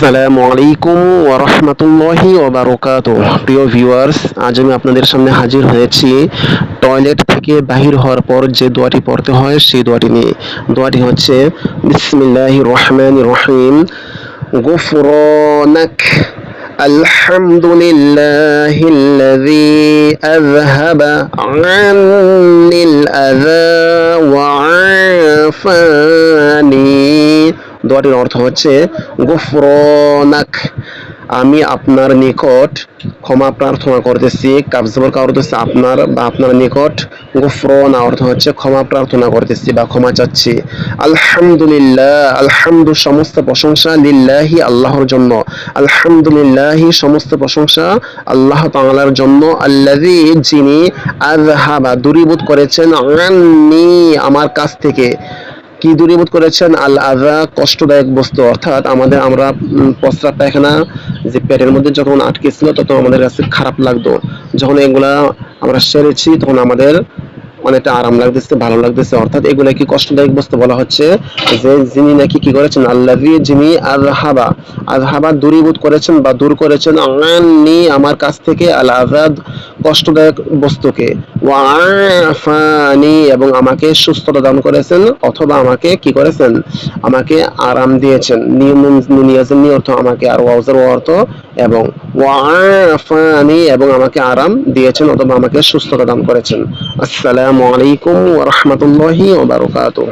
আসসালামু আলাইকুম ওয়া রাহমাতুল্লাহি ওয়া বারাকাতুহু। প্রিয় ভিউয়ার্স, আজ আমি আপনাদের সামনে হাজির হয়েছি টয়লেট থেকে বাহির হওয়ার পর যে দোয়াটি পড়তে হয় সেই দোয়াটি নিয়ে। দোয়াটি হচ্ছে বিসমিল্লাহির রহমানির রহিম। গুফরানাক আলহামদুলিল্লাহিল্লাযী আযহাবা আন্নিল আযা ওয়া আফানি। দোয়াটির অর্থ হচ্ছে গুফরানাক, আমি আপনার নিকট ক্ষমা প্রার্থনা করতেছি। কাবজবর কা অর্থ হচ্ছে আপনার বা আপনার নিকট। গুফরানা অর্থ হচ্ছে ক্ষমা প্রার্থনা করতেছি বা ক্ষমা চাচ্ছি। আলহামদুলিল্লাহ, আলহামদু সমস্ত প্রশংসা, লিল্লাহি আল্লাহর জন্য। আলহামদুলিল্লাহি সমস্ত প্রশংসা আল্লাহ তাআলার জন্য। আল্লাযী যিনি, আযহাবা দূরীভূত করেছেন, আন্নি আমার কাছ থেকে। কি দূরীভূত করেছেন? আল আযা কষ্টদায়ক বস্তু, অর্থাৎ আমরা প্রস্রাব পায়খানা যে পেটের মধ্যে যখন আটকে ছিল তখন আমাদের কাছে খারাপ লাগতো। যখন এগুলা আমরা সেরেছি তখন আমাদের অনেকটা আরাম লাগতেছে, ভালো লাগতেছে। অর্থাৎ এগুলা কি কষ্টদায়ক বস্তু বলা হচ্ছে যে যিনি নাকি কি করেছেন, আল্লাযী যিনি, আযহাবা আযহাবা দূরীভূত করেছেন বা দূর করেছেন, আন্নি আমার কাছ থেকে, আল আযাদ কষ্টদায়ক বস্তুকে, ওয়া আফানি এবং আমাকে সুস্থতা দান করেছেন অথবা আমাকে কি করেছেন, আমাকে আরাম দিয়েছেন। নিয়াজের অর্থ আমাকে, আর ওয়াজের অর্থ এবং, ওয়া আফানি এবং আমাকে আরাম দিয়েছেন অথবা আমাকে সুস্থতা দান করেছেন। আসসালামু আলাইকুম ওয়া রাহমাতুল্লাহি ওয়া বারাকাতুহু।